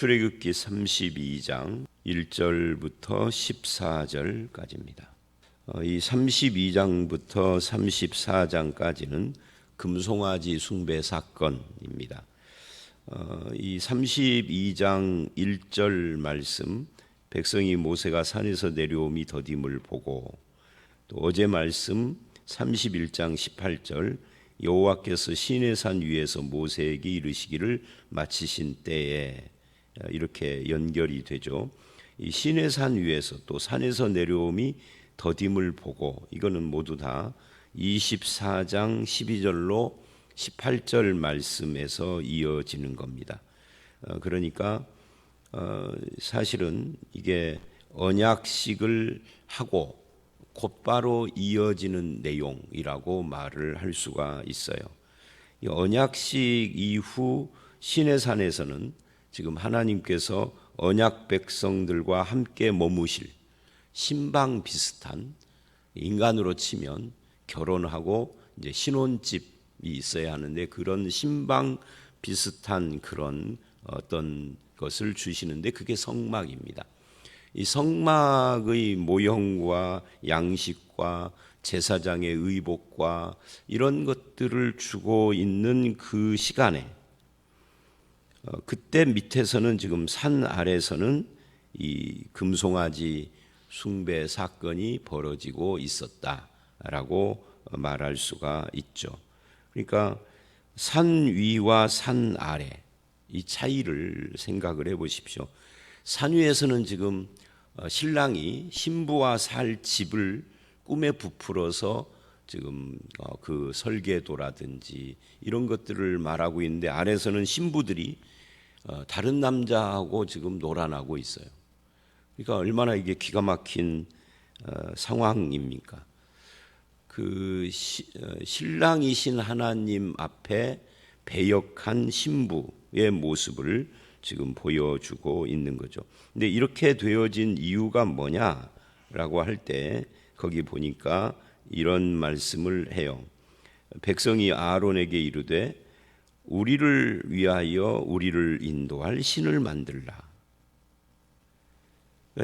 출애굽기 32장 1절부터 14절까지입니다. 이 32장부터 34장까지는 금송아지 숭배 사건입니다. 이 32장 1절 말씀, 백성이 모세가 산에서 내려옴이 더딤을 보고, 또 어제 말씀 31장 18절, 여호와께서 시내산 위에서 모세에게 이르시기를 마치신 때에, 이렇게 연결이 되죠. 이 시내산 위에서 또 산에서 내려옴이 더딤을 보고, 이거는 모두 다 24장 12절로 18절 말씀에서 이어지는 겁니다. 그러니까 사실은 이게 언약식을 하고 곧바로 이어지는 내용이라고 말을 할 수가 있어요. 이 언약식 이후 시내산에서는 지금 하나님께서 언약 백성들과 함께 머무실 신방 비슷한, 인간으로 치면 결혼하고 이제 신혼집이 있어야 하는데 그런 신방 비슷한 그런 어떤 것을 주시는데 그게 성막입니다. 이 성막의 모형과 양식과 제사장의 의복과 이런 것들을 주고 있는 그 시간에, 그때 밑에서는 지금 산 아래서는 이 금송아지 숭배 사건이 벌어지고 있었다라고 말할 수가 있죠. 그러니까 산 위와 산 아래 이 차이를 생각을 해보십시오. 산 위에서는 지금 신랑이 신부와 살 집을 꿈에 부풀어서 지금 그 설계도라든지 이런 것들을 말하고 있는데, 아래서는 신부들이 다른 남자하고 지금 놀아나고 있어요. 그러니까 얼마나 이게 기가 막힌 상황입니까? 그 신랑이신 하나님 앞에 배역한 신부의 모습을 지금 보여주고 있는 거죠. 근데 이렇게 되어진 이유가 뭐냐라고 할 때 거기 보니까 이런 말씀을 해요. 백성이 아론에게 이르되 우리를 위하여 우리를 인도할 신을 만들라.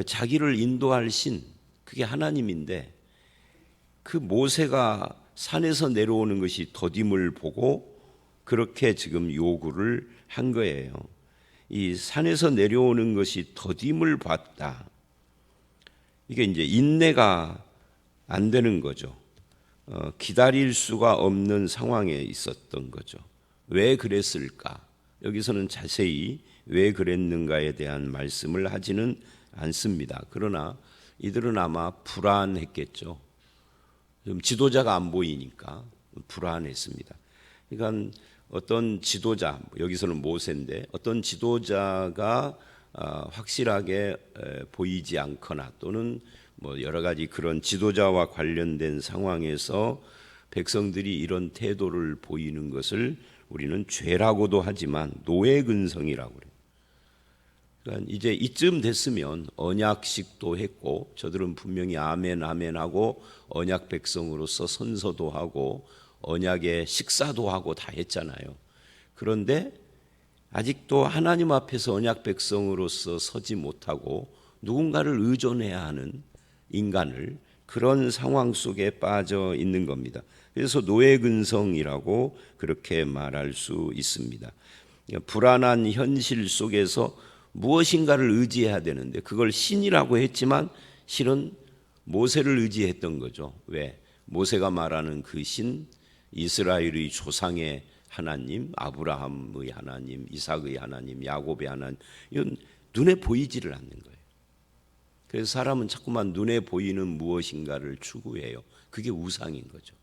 자기를 인도할 신, 그게 하나님인데 그 모세가 산에서 내려오는 것이 더딤을 보고 그렇게 지금 요구를 한 거예요. 이 산에서 내려오는 것이 더딤을 봤다. 이게 이제 인내가 안 되는 거죠. 기다릴 수가 없는 상황에 있었던 거죠. 왜 그랬을까? 여기서는 자세히 왜 그랬는가에 대한 말씀을 하지는 않습니다. 그러나 이들은 아마 불안했겠죠. 좀 지도자가 안 보이니까 불안했습니다. 그러니까 어떤 지도자, 여기서는 모세인데 어떤 지도자가 확실하게 보이지 않거나 또는 뭐 여러 가지 그런 지도자와 관련된 상황에서 백성들이 이런 태도를 보이는 것을 우리는 죄라고도 하지만 노예근성이라고 그래요. 그러니까 이제 이쯤 됐으면 언약식도 했고, 저들은 분명히 아멘 아멘 하고 언약 백성으로서 선서도 하고 언약의 식사도 하고 다 했잖아요. 그런데 아직도 하나님 앞에서 언약 백성으로서 서지 못하고 누군가를 의존해야 하는 인간을, 그런 상황 속에 빠져 있는 겁니다. 그래서 노예근성이라고 그렇게 말할 수 있습니다. 불안한 현실 속에서 무엇인가를 의지해야 되는데 그걸 신이라고 했지만 실은 모세를 의지했던 거죠. 왜? 모세가 말하는 그 신, 이스라엘의 조상의 하나님, 아브라함의 하나님, 이삭의 하나님, 야곱의 하나님, 이건 눈에 보이지를 않는 거예요. 그래서 사람은 자꾸만 눈에 보이는 무엇인가를 추구해요. 그게 우상인 거죠.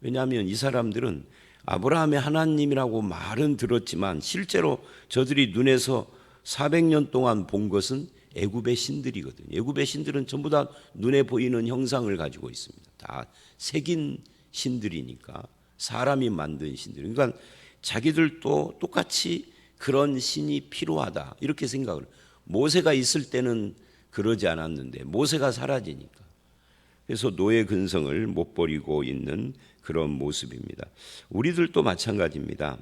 왜냐하면 이 사람들은 아브라함의 하나님이라고 말은 들었지만 실제로 저들이 눈에서 400년 동안 본 것은 애굽의 신들이거든요. 애굽의 신들은 전부 다 눈에 보이는 형상을 가지고 있습니다. 다 새긴 신들이니까, 사람이 만든 신들. 그러니까 자기들도 똑같이 그런 신이 필요하다 이렇게 생각을 해요. 모세가 있을 때는 그러지 않았는데 모세가 사라지니까. 그래서 노예 근성을 못 버리고 있는 그런 모습입니다. 우리들도 마찬가지입니다.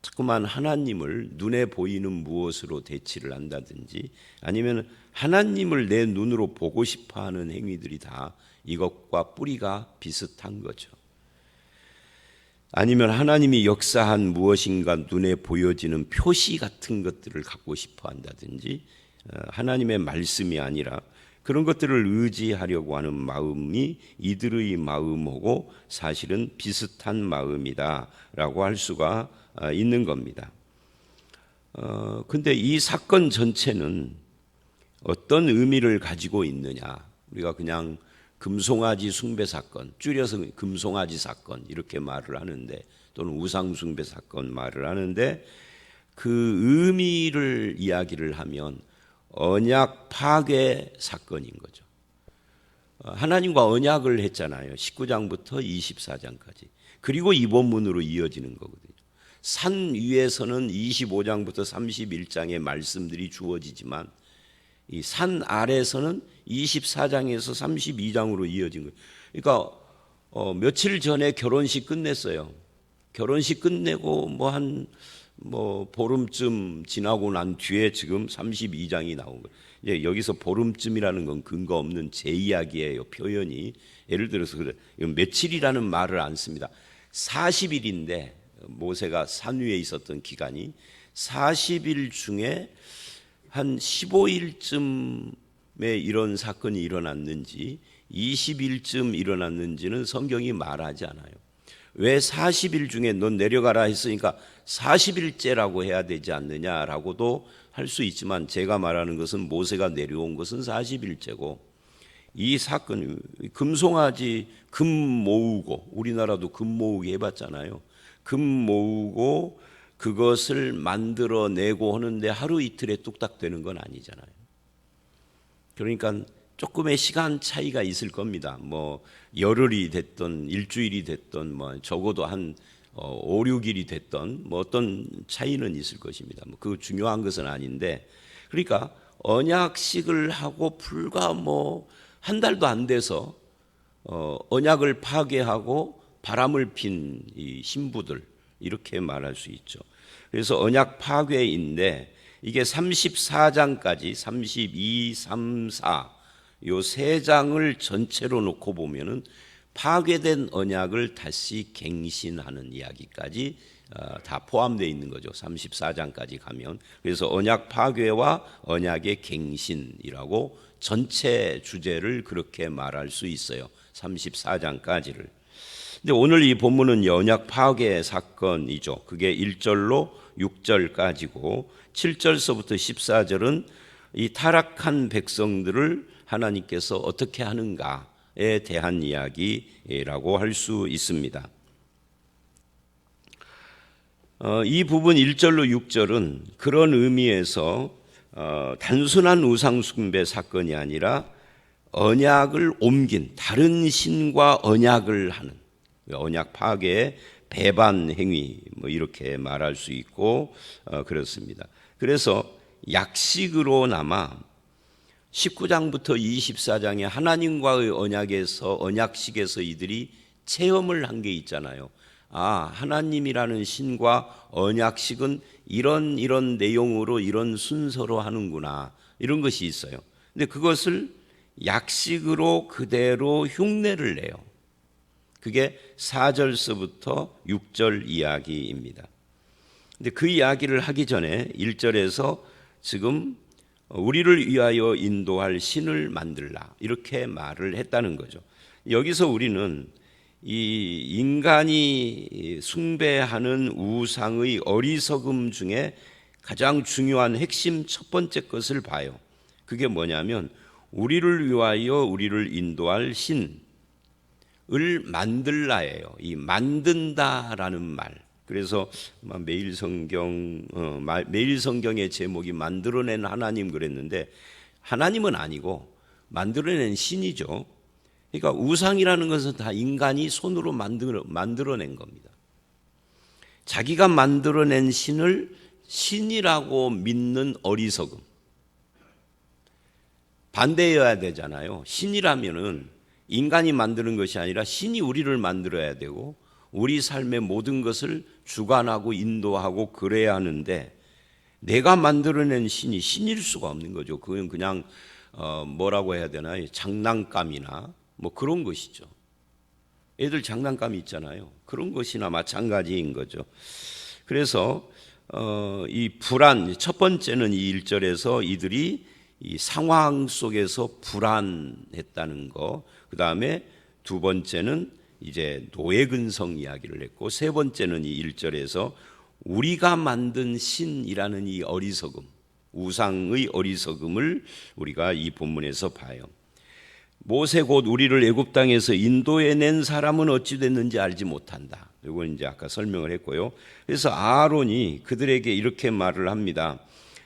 자꾸만 하나님을 눈에 보이는 무엇으로 대치를 한다든지 아니면 하나님을 내 눈으로 보고 싶어하는 행위들이 다 이것과 뿌리가 비슷한 거죠. 아니면 하나님이 역사한 무엇인가 눈에 보여지는 표시 같은 것들을 갖고 싶어 한다든지 하나님의 말씀이 아니라 그런 것들을 의지하려고 하는 마음이 이들의 마음하고 사실은 비슷한 마음이다라고 할 수가 있는 겁니다. 근데 이 사건 전체는 어떤 의미를 가지고 있느냐? 우리가 그냥 금송아지 숭배 사건, 줄여서 금송아지 사건 이렇게 말을 하는데 또는 우상 숭배 사건 말을 하는데 그 의미를 이야기를 하면 언약 파괴 사건인 거죠. 하나님과 언약을 했잖아요. 19장부터 24장까지. 그리고 이 본문으로 이어지는 거거든요. 산 위에서는 25장부터 31장의 말씀들이 주어지지만 이 산 아래서는 24장에서 32장으로 이어진 거예요. 그러니까 며칠 전에 결혼식 끝냈어요. 결혼식 끝내고 보름쯤 지나고 난 뒤에 지금 32장이 나온 거예요. 이제 여기서 보름쯤이라는 건 근거 없는 제 이야기예요. 표현이 예를 들어서 그래 며칠이라는 말을 안 씁니다. 40일인데 모세가 산 위에 있었던 기간이 40일 중에 한 15일쯤에 이런 사건이 일어났는지 20일쯤 일어났는지는 성경이 말하지 않아요. 왜 40일 중에 넌 내려가라 했으니까 40일째라고 해야 되지 않느냐라고도 할 수 있지만 제가 말하는 것은 모세가 내려온 것은 40일째고 이 사건 금송아지 금 모으고 우리나라도 금 모으기 해봤잖아요. 금 모으고 그것을 만들어내고 하는데 하루 이틀에 뚝딱 되는 건 아니잖아요. 그러니까 조금의 시간 차이가 있을 겁니다. 열흘이 됐던 일주일이 됐던 적어도 한 5, 6일이 됐던 어떤 차이는 있을 것입니다. 그 중요한 것은 아닌데 그러니까 언약식을 하고 불과 한 달도 안 돼서 언약을 파괴하고 바람을 핀 이 신부들 이렇게 말할 수 있죠. 그래서 언약 파괴인데 이게 34장까지 32, 3, 4 요 세 장을 전체로 놓고 보면은 파괴된 언약을 다시 갱신하는 이야기까지 다 포함되어 있는 거죠. 34장까지 가면. 그래서 언약 파괴와 언약의 갱신이라고 전체 주제를 그렇게 말할 수 있어요. 34장까지를. 근데 오늘 이 본문은 언약 파괴 사건이죠. 그게 1절로 6절까지고 7절서부터 14절은 이 타락한 백성들을 하나님께서 어떻게 하는가에 대한 이야기라고 할 수 있습니다. 이 부분 1절로 6절은 그런 의미에서 단순한 우상 숭배 사건이 아니라 언약을 옮긴 다른 신과 언약을 하는 언약 파괴의 배반 행위 이렇게 말할 수 있고 그렇습니다. 그래서 약식으로나마 19장부터 24장에 하나님과의 언약식에서 이들이 체험을 한 게 있잖아요. 하나님이라는 신과 언약식은 이런 내용으로 이런 순서로 하는구나 이런 것이 있어요. 근데 그것을 약식으로 그대로 흉내를 내요. 그게 4절서부터 6절 이야기입니다. 근데 그 이야기를 하기 전에 1절에서 지금 우리를 위하여 인도할 신을 만들라 이렇게 말을 했다는 거죠. 여기서 우리는 이 인간이 숭배하는 우상의 어리석음 중에 가장 중요한 핵심 첫 번째 것을 봐요. 그게 뭐냐면 우리를 위하여 우리를 인도할 신을 만들라예요. 이 만든다라는 말. 그래서 매일 성경의 제목이 만들어낸 하나님 그랬는데 하나님은 아니고 만들어낸 신이죠. 그러니까 우상이라는 것은 다 인간이 손으로 만들어낸 겁니다. 자기가 만들어낸 신을 신이라고 믿는 어리석음. 반대여야 되잖아요. 신이라면은 인간이 만드는 것이 아니라 신이 우리를 만들어야 되고 우리 삶의 모든 것을 주관하고 인도하고 그래야 하는데 내가 만들어낸 신이 신일 수가 없는 거죠. 그건 그냥 뭐라고 해야 되나요? 장난감이나 뭐 그런 것이죠. 애들 장난감이 있잖아요. 그런 것이나 마찬가지인 거죠. 그래서 이 불안, 첫 번째는 이 1절에서 이들이 이 상황 속에서 불안했다는 거, 그 다음에 두 번째는 이제 노예 근성 이야기를 했고, 세 번째는 이 1절에서 우리가 만든 신이라는 이 어리석음, 우상의 어리석음을 우리가 이 본문에서 봐요. 모세 곧 우리를 애굽 땅에서 인도해낸 사람은 어찌 됐는지 알지 못한다. 이건 이제 아까 설명을 했고요. 그래서 아론이 그들에게 이렇게 말을 합니다.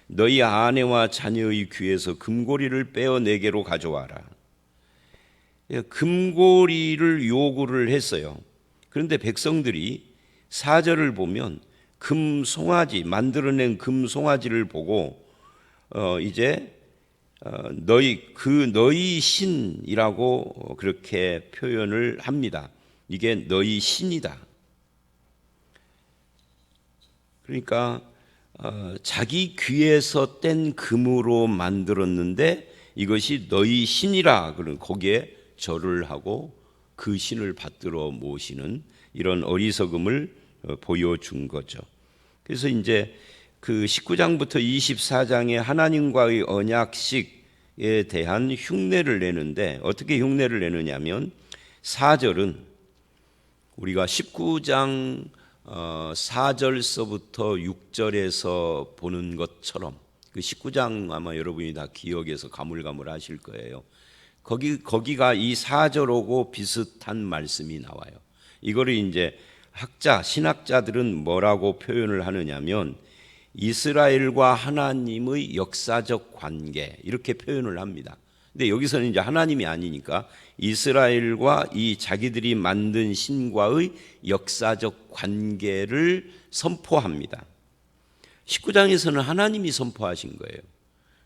너희 아내와 자녀의 귀에서 금고리를 빼어 내게로 가져와라. 금고리를 요구를 했어요. 그런데 백성들이 4절을 보면 금 송아지, 만들어낸 금 송아지를 보고 이제 너희 신이라고 그렇게 표현을 합니다. 이게 너희 신이다. 그러니까 자기 귀에서 뗀 금으로 만들었는데 이것이 너희 신이라 그런 거기에 절을 하고 그 신을 받들어 모시는 이런 어리석음을 보여준 거죠. 그래서 이제 그 19장부터 24장에 하나님과의 언약식에 대한 흉내를 내는데 어떻게 흉내를 내느냐면 4절은 우리가 19장 4절서부터 6절에서 보는 것처럼 그 19장 아마 여러분이 다 기억에서 가물가물하실 거예요. 거기가 이 4절하고 비슷한 말씀이 나와요. 이거를 이제 신학자들은 뭐라고 표현을 하느냐면 이스라엘과 하나님의 역사적 관계 이렇게 표현을 합니다. 근데 여기서는 이제 하나님이 아니니까 이스라엘과 이 자기들이 만든 신과의 역사적 관계를 선포합니다. 19장에서는 하나님이 선포하신 거예요.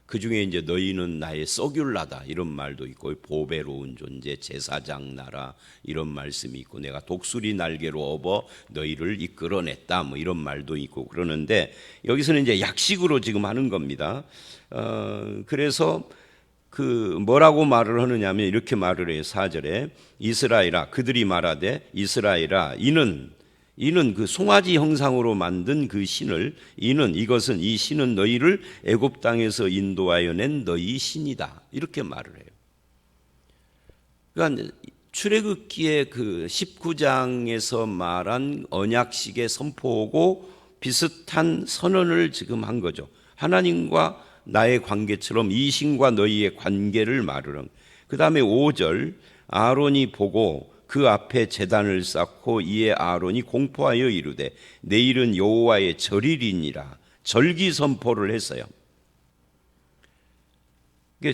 그 중에 이제 너희는 나의 서귤라다 이런 말도 있고 보배로운 존재, 제사장 나라 이런 말씀이 있고 내가 독수리 날개로 업어 너희를 이끌어냈다 뭐 이런 말도 있고 그러는데 여기서는 이제 약식으로 지금 하는 겁니다. 그래서 그 뭐라고 말을 하느냐면 이렇게 말을 해요. 4절에 이스라엘아 그들이 말하되 이스라엘아 이는 그 송아지 형상으로 만든 그 신을 이것은 이 신은 너희를 애굽 땅에서 인도하여 낸 너희 신이다 이렇게 말을 해요. 그러니까 출애굽기의 그 19장에서 말한 언약식의 선포하고 비슷한 선언을 지금 한 거죠. 하나님과 나의 관계처럼 이 신과 너희의 관계를 말을 한. 그 다음에 5절 아론이 보고 그 앞에 제단을 쌓고 이에 아론이 공포하여 이르되 내일은 여호와의 절일이니라 절기 선포를 했어요.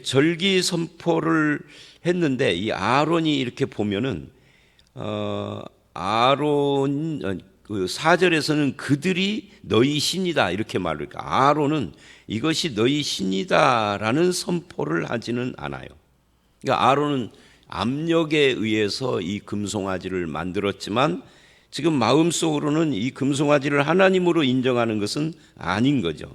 절기 선포를 했는데 이 아론이 이렇게 보면은 아론 그 4절에서는 그들이 너희 신이다 이렇게 말을 하니까 아론은 이것이 너희 신이다라는 선포를 하지는 않아요. 그러니까 아론은 압력에 의해서 이 금송아지를 만들었지만 지금 마음속으로는 이 금송아지를 하나님으로 인정하는 것은 아닌 거죠.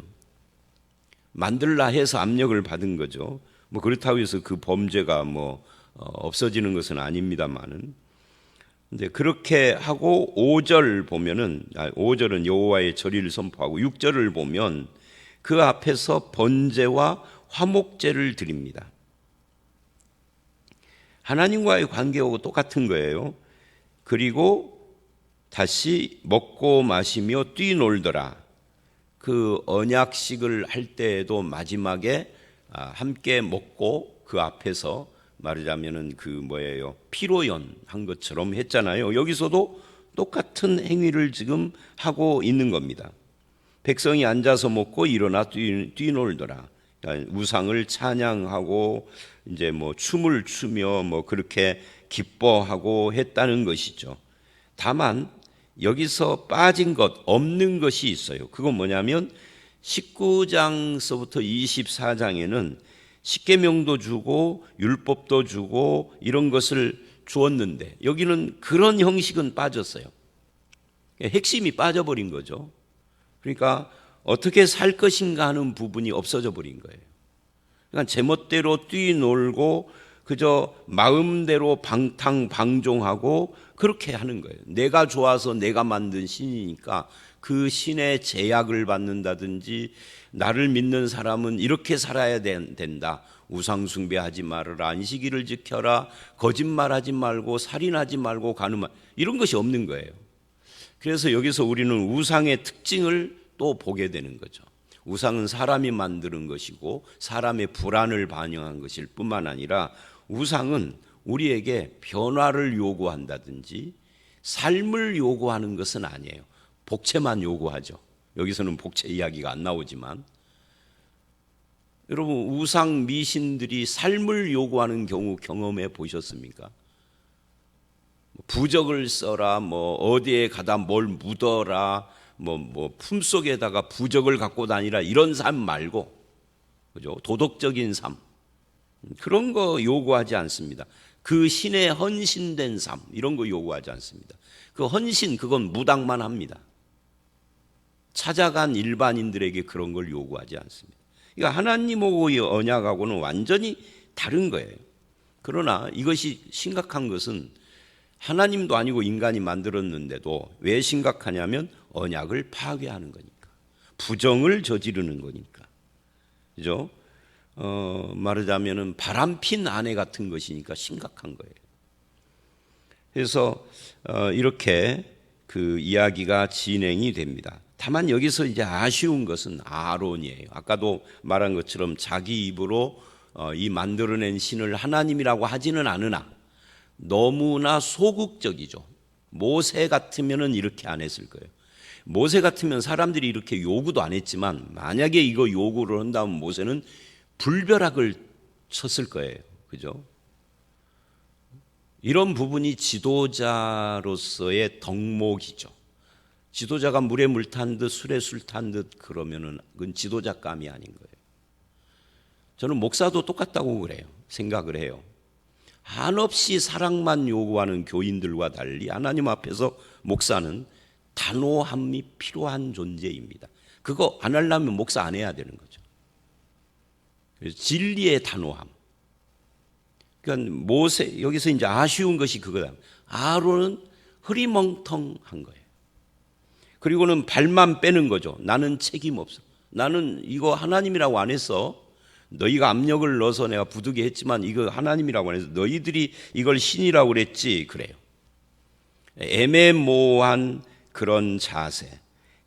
만들라 해서 압력을 받은 거죠. 뭐 그렇다고 해서 그 범죄가 뭐 없어지는 것은 아닙니다만은. 근데 그렇게 하고 5절 보면은 5절은 여호와의 절일을 선포하고 6절을 보면 그 앞에서 번제와 화목제를 드립니다. 하나님과의 관계하고 똑같은 거예요. 그리고 다시 먹고 마시며 뛰놀더라. 그 언약식을 할 때에도 마지막에 함께 먹고 그 앞에서 말하자면은 그 뭐예요? 피로연 한 것처럼 했잖아요. 여기서도 똑같은 행위를 지금 하고 있는 겁니다. 백성이 앉아서 먹고 일어나 뛰놀더라. 우상을 찬양하고 이제 뭐 춤을 추며 뭐 그렇게 기뻐하고 했다는 것이죠. 다만 여기서 빠진 것 없는 것이 있어요. 그건 뭐냐면 19장서부터 24장에는 십계명도 주고 율법도 주고 이런 것을 주었는데 여기는 그런 형식은 빠졌어요. 핵심이 빠져버린 거죠. 그러니까 어떻게 살 것인가 하는 부분이 없어져 버린 거예요. 그러니까 제멋대로 뛰놀고 그저 마음대로 방탕방종하고 그렇게 하는 거예요. 내가 좋아서 내가 만든 신이니까 그 신의 제약을 받는다든지 나를 믿는 사람은 이렇게 살아야 된다. 우상 숭배하지 말아라. 안식일을 지켜라. 거짓말하지 말고 살인하지 말고 간음하 이런 것이 없는 거예요. 그래서 여기서 우리는 우상의 특징을 또 보게 되는 거죠. 우상은 사람이 만드는 것이고 사람의 불안을 반영한 것일 뿐만 아니라 우상은 우리에게 변화를 요구한다든지 삶을 요구하는 것은 아니에요. 복채만 요구하죠. 여기서는 복채 이야기가 안 나오지만 여러분 우상 미신들이 삶을 요구하는 경우 경험해 보셨습니까? 부적을 써라, 뭐 어디에 가다 뭘 묻어라, 뭐 품속에다가 부적을 갖고 다니라 이런 삶 말고, 그죠? 도덕적인 삶 그런 거 요구하지 않습니다. 그 신에 헌신된 삶 이런 거 요구하지 않습니다. 그 헌신 그건 무당만 합니다. 찾아간 일반인들에게 그런 걸 요구하지 않습니다. 그러니까 하나님하고의 언약하고는 완전히 다른 거예요. 그러나 이것이 심각한 것은 하나님도 아니고 인간이 만들었는데도 왜 심각하냐면 언약을 파괴하는 거니까, 부정을 저지르는 거니까, 그죠? 말하자면은 바람핀 아내 같은 것이니까 심각한 거예요. 그래서 이렇게 그 이야기가 진행이 됩니다. 다만 여기서 이제 아쉬운 것은 아론이에요. 아까도 말한 것처럼 자기 입으로 이 만들어낸 신을 하나님이라고 하지는 않으나 너무나 소극적이죠. 모세 같으면은 이렇게 안 했을 거예요. 모세 같으면 사람들이 이렇게 요구도 안 했지만 만약에 이거 요구를 한다면 모세는 불벼락을 쳤을 거예요. 그죠? 이런 부분이 지도자로서의 덕목이죠. 지도자가 물에 물 탄 듯 술에 술 탄 듯 그러면은 그건 지도자감이 아닌 거예요. 저는 목사도 똑같다고 그래요. 생각을 해요. 한없이 사랑만 요구하는 교인들과 달리 하나님 앞에서 목사는 단호함이 필요한 존재입니다. 그거 안 하려면 목사 안 해야 되는 거죠. 그래서 진리의 단호함. 그러니까 모세 여기서 이제 아쉬운 것이 그거다. 아론은 흐리멍텅한 거예요. 그리고는 발만 빼는 거죠. 나는 책임 없어. 나는 이거 하나님이라고 안 했어. 너희가 압력을 넣어서 내가 부득이 했지만 이거 하나님이라고 안 해서 너희들이 이걸 신이라고 그랬지. 그래요. 애매모호한 그런 자세,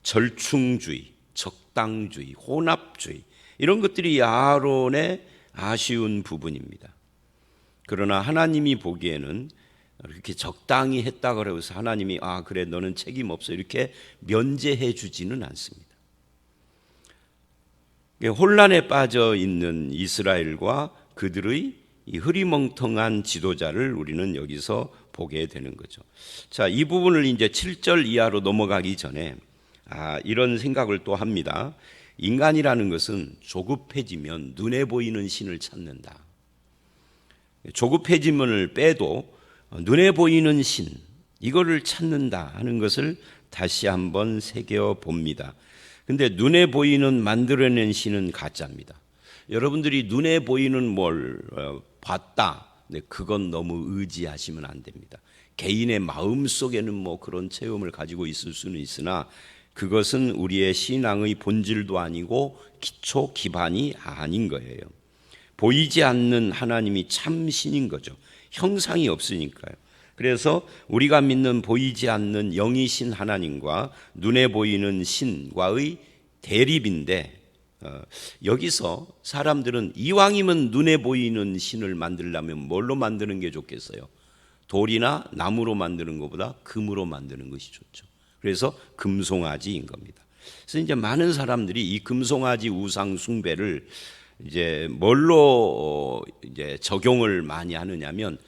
절충주의, 적당주의, 혼합주의 이런 것들이 아론의 아쉬운 부분입니다. 그러나 하나님이 보기에는 이렇게 적당히 했다고 해서 하나님이 그래 너는 책임 없어 이렇게 면제해 주지는 않습니다. 혼란에 빠져 있는 이스라엘과 그들의 이 흐리멍텅한 지도자를 우리는 여기서 보게 되는 거죠. 자, 이 부분을 이제 7절 이하로 넘어가기 전에 이런 생각을 또 합니다. 인간이라는 것은 조급해지면 눈에 보이는 신을 찾는다. 조급해지면을 빼도 눈에 보이는 신 이거를 찾는다 하는 것을 다시 한번 새겨 봅니다. 근데 눈에 보이는 만들어낸 신은 가짜입니다. 여러분들이 눈에 보이는 뭘 봤다. 근데 그건 너무 의지하시면 안 됩니다. 개인의 마음 속에는 뭐 그런 체험을 가지고 있을 수는 있으나 그것은 우리의 신앙의 본질도 아니고 기초 기반이 아닌 거예요. 보이지 않는 하나님이 참 신인 거죠. 형상이 없으니까요. 그래서 우리가 믿는 보이지 않는 영이신 하나님과 눈에 보이는 신과의 대립인데 여기서 사람들은 이왕이면 눈에 보이는 신을 만들려면 뭘로 만드는 게 좋겠어요? 돌이나 나무로 만드는 것보다 금으로 만드는 것이 좋죠. 그래서 금송아지인 겁니다. 그래서 이제 많은 사람들이 이 금송아지 우상 숭배를 이제 뭘로 이제 적용을 많이 하느냐면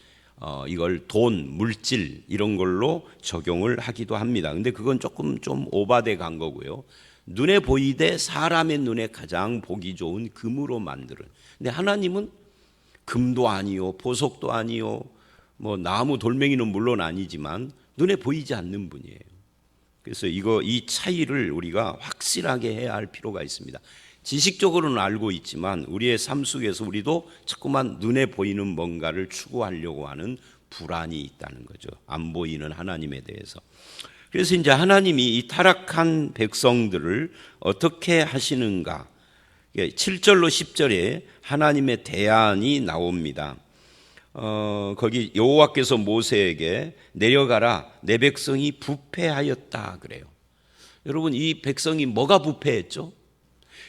이걸 돈, 물질 이런 걸로 적용을 하기도 합니다. 근데 그건 조금 좀 오바돼 간 거고요. 눈에 보이되 사람의 눈에 가장 보기 좋은 금으로 만드는. 근데 하나님은 금도 아니요, 보석도 아니요, 뭐 나무 돌멩이는 물론 아니지만 눈에 보이지 않는 분이에요. 그래서 이 차이를 우리가 확실하게 해야 할 필요가 있습니다. 지식적으로는 알고 있지만 우리의 삶 속에서 우리도 자꾸만 눈에 보이는 뭔가를 추구하려고 하는 불안이 있다는 거죠. 안 보이는 하나님에 대해서. 그래서 이제 하나님이 이 타락한 백성들을 어떻게 하시는가? 7절로 10절에 하나님의 대안이 나옵니다. 거기 여호와께서 모세에게 내려가라, 내 백성이 부패하였다 그래요. 여러분, 이 백성이 뭐가 부패했죠?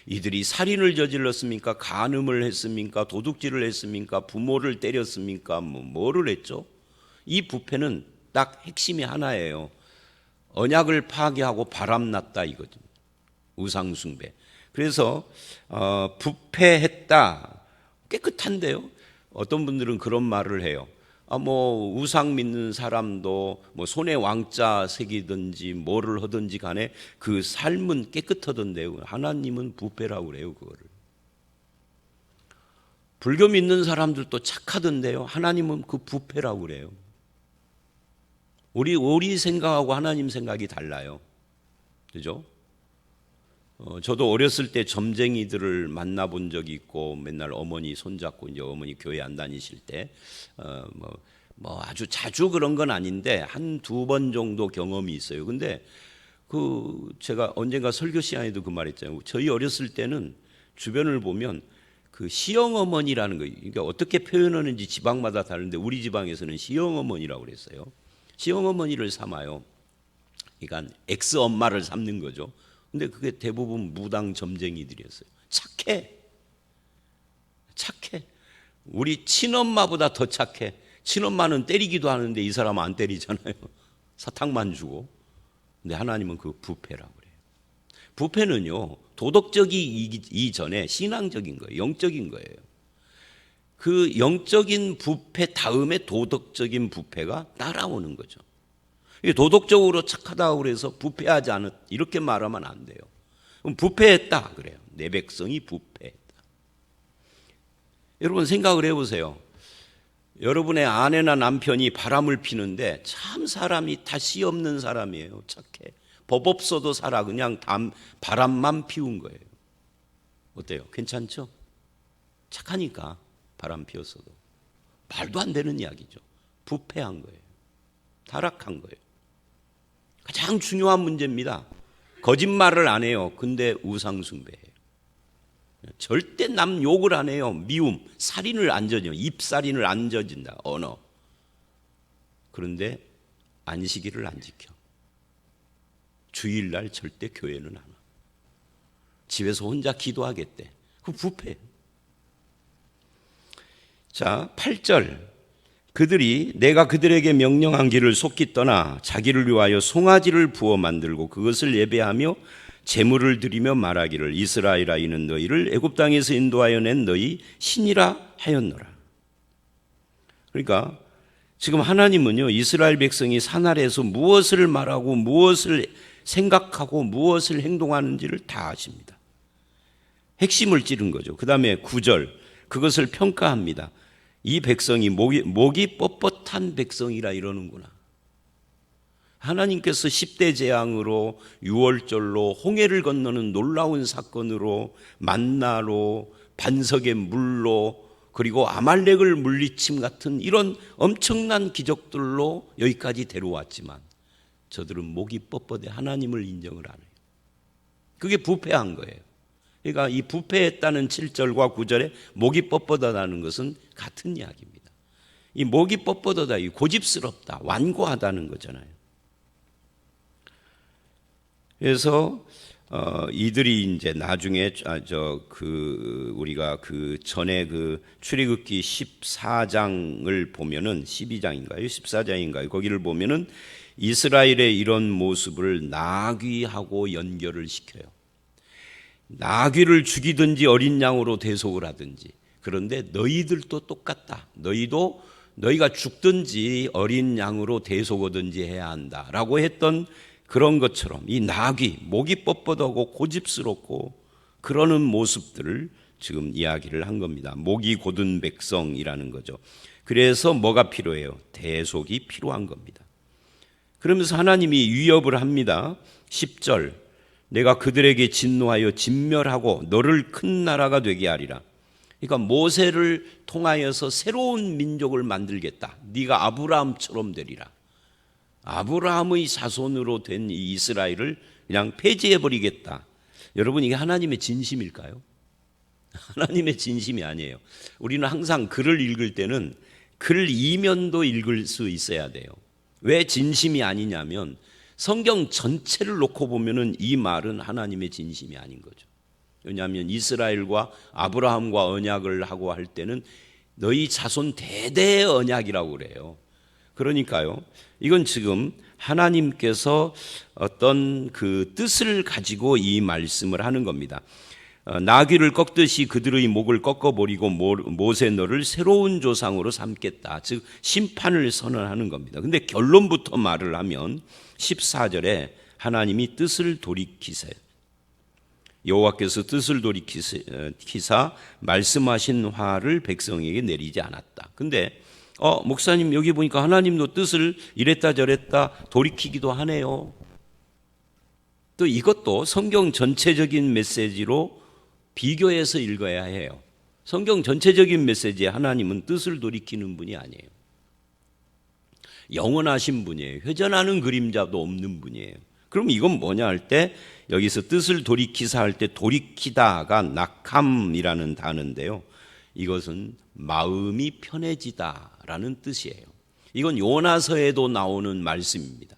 이들이 살인을 저질렀습니까? 간음을 했습니까? 도둑질을 했습니까? 부모를 때렸습니까? 뭐를 했죠? 이 부패는 딱 핵심이 하나예요. 언약을 파괴하고 바람났다 이거죠. 우상숭배. 그래서 부패했다. 깨끗한데요. 어떤 분들은 그런 말을 해요. 우상 믿는 사람도 손에 왕자 새기든지 뭐를 하든지 간에 그 삶은 깨끗하던데요. 하나님은 부패라고 그래요, 그거를. 불교 믿는 사람들도 착하던데요. 하나님은 그 부패라고 그래요. 우리 생각하고 하나님 생각이 달라요. 그죠? 저도 어렸을 때 점쟁이들을 만나본 적이 있고 맨날 어머니 손잡고 이제 어머니 교회 안 다니실 때 아주 자주 그런 건 아닌데 한두 번 정도 경험이 있어요. 근데 제가 언젠가 설교 시간에도 그 말했잖아요. 저희 어렸을 때는 주변을 보면 그 시영어머니라는 거, 그러니까 어떻게 표현하는지 지방마다 다른데 우리 지방에서는 시영어머니라고 그랬어요. 시영어머니를 삼아요. 그러니까 엑스 엄마를 삼는 거죠. 근데 그게 대부분 무당 점쟁이들이었어요. 착해. 우리 친엄마보다 더 착해. 친엄마는 때리기도 하는데 이 사람은 안 때리잖아요. 사탕만 주고. 근데 하나님은 그 부패라고 그래요. 부패는요, 도덕적이 이전에 신앙적인 거예요. 영적인 거예요. 그 영적인 부패 다음에 도덕적인 부패가 따라오는 거죠. 도덕적으로 착하다고 그래서 부패하지 않았, 이렇게 말하면 안 돼요. 그럼 부패했다 그래요. 내 백성이 부패했다. 여러분 생각을 해보세요. 여러분의 아내나 남편이 바람을 피는데 참 사람이 다시 없는 사람이에요. 착해. 법 없어도 살아. 그냥 바람만 피운 거예요. 어때요? 괜찮죠? 착하니까 바람 피웠어도. 말도 안 되는 이야기죠. 부패한 거예요. 타락한 거예요. 가장 중요한 문제입니다. 거짓말을 안 해요. 근데 우상숭배해요. 절대 남 욕을 안 해요. 미움, 살인을 안 저지요. 입살인을 안 저진다. 언어. 그런데 안식일을 안 지켜. 주일날 절대 교회는 안 와. 집에서 혼자 기도하겠대. 그 부패. 자, 8절. 그들이 내가 그들에게 명령한 길을 속히 떠나 자기를 위하여 송아지를 부어 만들고 그것을 예배하며 제물을 드리며 말하기를 이스라엘아 이는 너희를 애굽 땅에서 인도하여 낸 너희 신이라 하였노라. 그러니까 지금 하나님은요, 이스라엘 백성이 산 아래에서 무엇을 말하고 무엇을 생각하고 무엇을 행동하는지를 다 아십니다. 핵심을 찌른 거죠. 그 다음에 9절 그것을 평가합니다. 이 백성이 목이 뻣뻣한 백성이라 이러는구나. 하나님께서 10대 재앙으로 6월절로 홍해를 건너는 놀라운 사건으로 만나로 반석의 물로 그리고 아말렉을 물리침 같은 이런 엄청난 기적들로 여기까지 데려왔지만 저들은 목이 뻣뻣해 하나님을 인정을 안 해요. 그게 부패한 거예요. 그러니까 이 부패했다는 7절과 9절에 목이 뻣뻣하다는 것은 같은 이야기입니다. 이 목이 뻣뻣하다, 이 고집스럽다, 완고하다는 거잖아요. 그래서 이들이 이제 나중에 우리가 그 전에 그 출애굽기 14장을 보면은 12장인가요? 14장인가요? 거기를 보면은 이스라엘의 이런 모습을 나귀하고 연결을 시켜요. 나귀를 죽이든지 어린 양으로 대속을 하든지. 그런데 너희들도 똑같다. 너희가 죽든지 어린 양으로 대속하든지 해야 한다라고 했던 그런 것처럼 이 나귀, 목이 뻣뻣하고 고집스럽고 그러는 모습들을 지금 이야기를 한 겁니다. 목이 곧은 백성이라는 거죠. 그래서 뭐가 필요해요? 대속이 필요한 겁니다. 그러면서 하나님이 위협을 합니다. 10절, 내가 그들에게 진노하여 진멸하고 너를 큰 나라가 되게 하리라. 그러니까 모세를 통하여서 새로운 민족을 만들겠다. 네가 아브라함처럼 되리라. 아브라함의 자손으로 된 이 이스라엘을 그냥 폐지해버리겠다. 여러분, 이게 하나님의 진심일까요? 하나님의 진심이 아니에요. 우리는 항상 글을 읽을 때는 글 이면도 읽을 수 있어야 돼요. 왜 진심이 아니냐면 성경 전체를 놓고 보면은 이 말은 하나님의 진심이 아닌 거죠. 왜냐하면 이스라엘과 아브라함과 언약을 하고 할 때는 너희 자손 대대의 언약이라고 그래요. 그러니까요, 이건 지금 하나님께서 어떤 그 뜻을 가지고 이 말씀을 하는 겁니다. 나귀를 꺾듯이 그들의 목을 꺾어버리고 모세 너를 새로운 조상으로 삼겠다. 즉 심판을 선언하는 겁니다. 근데 결론부터 말을 하면 14절에 하나님이 뜻을 돌이키세, 여호와께서 뜻을 돌이키사 말씀하신 화를 백성에게 내리지 않았다. 근데 목사님, 여기 보니까 하나님도 뜻을 이랬다 저랬다 돌이키기도 하네요. 또 이것도 성경 전체적인 메시지로 비교해서 읽어야 해요. 성경 전체적인 메시지에 하나님은 뜻을 돌이키는 분이 아니에요. 영원하신 분이에요. 회전하는 그림자도 없는 분이에요. 그럼 이건 뭐냐 할 때, 여기서 뜻을 돌이키사 할 때 돌이키다가 낙함이라는 단어인데요, 이것은 마음이 편해지다라는 뜻이에요. 이건 요나서에도 나오는 말씀입니다.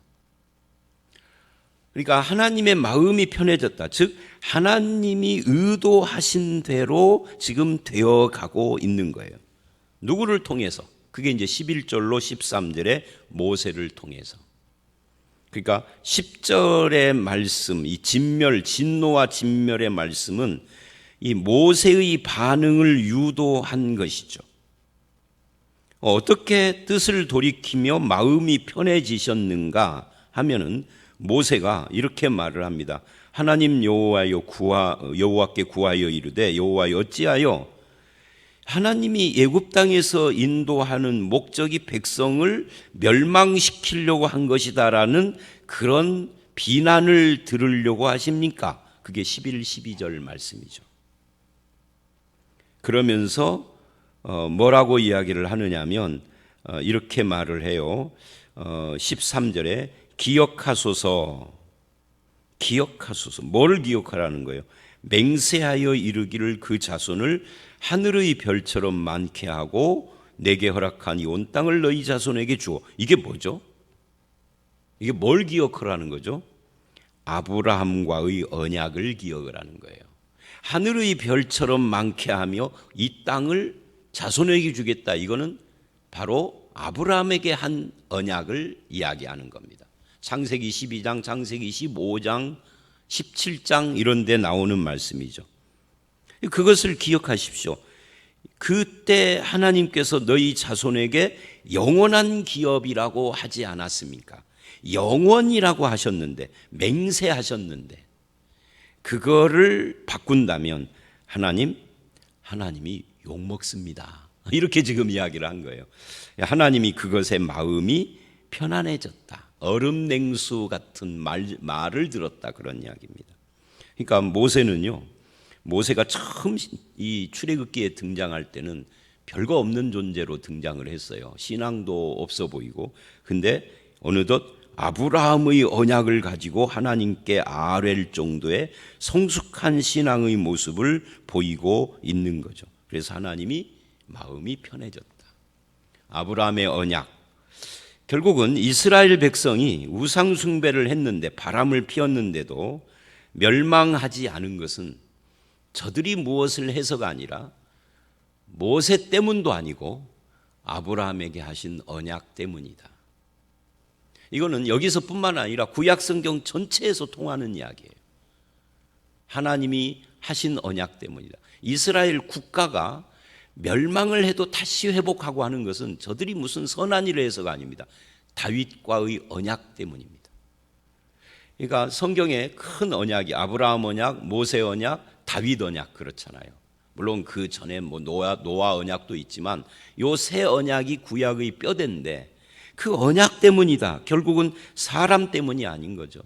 그러니까 하나님의 마음이 편해졌다. 즉 하나님이 의도하신 대로 지금 되어가고 있는 거예요. 누구를 통해서? 그게 이제 11절로 13절에 모세를 통해서. 그러니까 10절의 말씀, 이 진노와 진멸의 말씀은 이 모세의 반응을 유도한 것이죠. 어떻게 뜻을 돌이키며 마음이 편해지셨는가 하면은 모세가 이렇게 말을 합니다. 하나님 여호와께 구하여 이르되, 여호와여 어찌하여 하나님이 애굽 땅에서 인도하는 목적이 백성을 멸망시키려고 한 것이다라는 그런 비난을 들으려고 하십니까? 그게 11, 12절 말씀이죠. 그러면서 뭐라고 이야기를 하느냐면 이렇게 말을 해요. 13절에 기억하소서. 뭐를 기억하라는 거예요? 맹세하여 이르기를 그 자손을 하늘의 별처럼 많게 하고 내게 허락한 이 온 땅을 너희 자손에게 주어. 이게 뭐죠? 이게 뭘 기억하라는 거죠? 아브라함과의 언약을 기억을 하는 거예요. 하늘의 별처럼 많게 하며 이 땅을 자손에게 주겠다. 이거는 바로 아브라함에게 한 언약을 이야기하는 겁니다. 창세기 12장, 창세기 15장, 17장 이런 데 나오는 말씀이죠. 그것을 기억하십시오. 그때 하나님께서 너희 자손에게 영원한 기업이라고 하지 않았습니까? 영원이라고 하셨는데, 맹세하셨는데, 그거를 바꾼다면 하나님이 욕먹습니다. 이렇게 지금 이야기를 한 거예요. 하나님이 그것에 마음이 편안해졌다. 얼음 냉수 같은 말을 들었다. 그런 이야기입니다. 그러니까 모세가 처음 이 출애굽기에 등장할 때는 별거 없는 존재로 등장을 했어요. 신앙도 없어 보이고. 근데 어느덧 아브라함의 언약을 가지고 하나님께 아뢰일 정도의 성숙한 신앙의 모습을 보이고 있는 거죠. 그래서 하나님이 마음이 편해졌다. 아브라함의 언약. 결국은 이스라엘 백성이 우상 숭배를 했는데, 바람을 피웠는데도 멸망하지 않은 것은 저들이 무엇을 해서가 아니라 모세 때문도 아니고 아브라함에게 하신 언약 때문이다. 이거는 여기서뿐만 아니라 구약 성경 전체에서 통하는 이야기예요. 하나님이 하신 언약 때문이다. 이스라엘 국가가 멸망을 해도 다시 회복하고 하는 것은 저들이 무슨 선한 일을 해서가 아닙니다. 다윗과의 언약 때문입니다. 그러니까 성경에 큰 언약이 아브라함 언약, 모세 언약, 다윗 언약 그렇잖아요. 물론 그 전에 노아 언약도 있지만 요 세 언약이 구약의 뼈대인데, 그 언약 때문이다. 결국은 사람 때문이 아닌 거죠.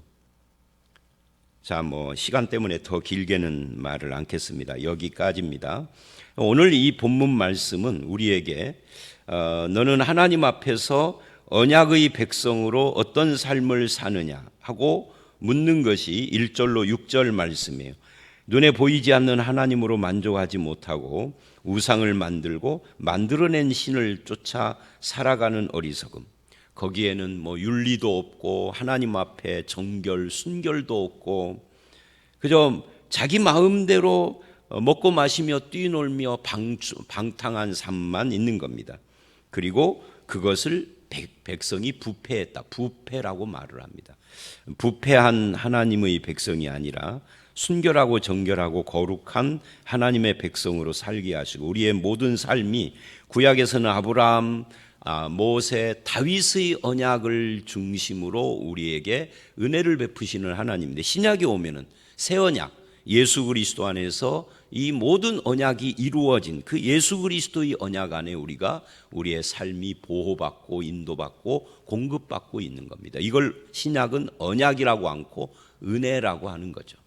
자, 시간 때문에 더 길게는 말을 않겠습니다. 여기까지입니다. 오늘 이 본문 말씀은 우리에게 너는 하나님 앞에서 언약의 백성으로 어떤 삶을 사느냐 하고 묻는 것이 1절로 6절 말씀이에요. 눈에 보이지 않는 하나님으로 만족하지 못하고 우상을 만들고 만들어낸 신을 쫓아 살아가는 어리석음. 거기에는 윤리도 없고 하나님 앞에 정결, 순결도 없고 그저 자기 마음대로 먹고 마시며 뛰놀며 방탕한 삶만 있는 겁니다. 그리고 그것을 백성이 부패했다. 부패라고 말을 합니다. 부패한 하나님의 백성이 아니라 순결하고 정결하고 거룩한 하나님의 백성으로 살게 하시고 우리의 모든 삶이 구약에서는 아브라함, 모세, 다윗의 언약을 중심으로 우리에게 은혜를 베푸시는 하나님인데 신약에 오면은 새 언약, 예수 그리스도 안에서 이 모든 언약이 이루어진 그 예수 그리스도의 언약 안에 우리가 우리의 삶이 보호받고 인도받고 공급받고 있는 겁니다. 이걸 신약은 언약이라고 않고 은혜라고 하는 거죠.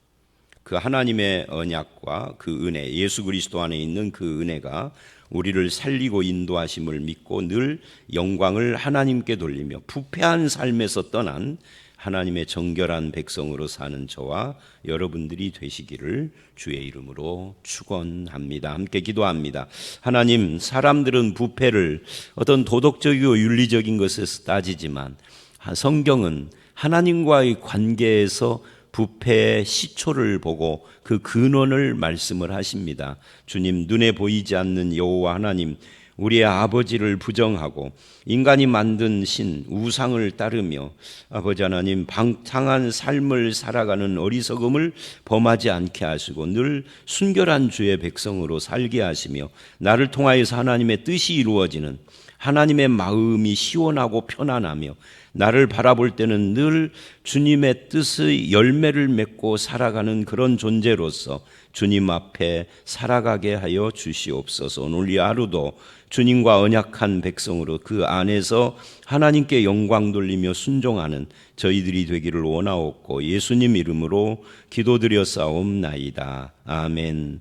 그 하나님의 언약과 그 은혜, 예수 그리스도 안에 있는 그 은혜가 우리를 살리고 인도하심을 믿고 늘 영광을 하나님께 돌리며 부패한 삶에서 떠난 하나님의 정결한 백성으로 사는 저와 여러분들이 되시기를 주의 이름으로 축원합니다. 함께 기도합니다. 하나님, 사람들은 부패를 어떤 도덕적이고 윤리적인 것에서 따지지만 성경은 하나님과의 관계에서 부패의 시초를 보고 그 근원을 말씀을 하십니다. 주님, 눈에 보이지 않는 여호와 하나님, 우리의 아버지를 부정하고 인간이 만든 신 우상을 따르며 아버지 하나님 방탕한 삶을 살아가는 어리석음을 범하지 않게 하시고 늘 순결한 주의 백성으로 살게 하시며 나를 통하여서 하나님의 뜻이 이루어지는 하나님의 마음이 시원하고 편안하며 나를 바라볼 때는 늘 주님의 뜻의 열매를 맺고 살아가는 그런 존재로서 주님 앞에 살아가게 하여 주시옵소서. 오늘 이 하루도 주님과 언약한 백성으로 그 안에서 하나님께 영광 돌리며 순종하는 저희들이 되기를 원하옵고 예수님 이름으로 기도드려 싸움나이다. 아멘.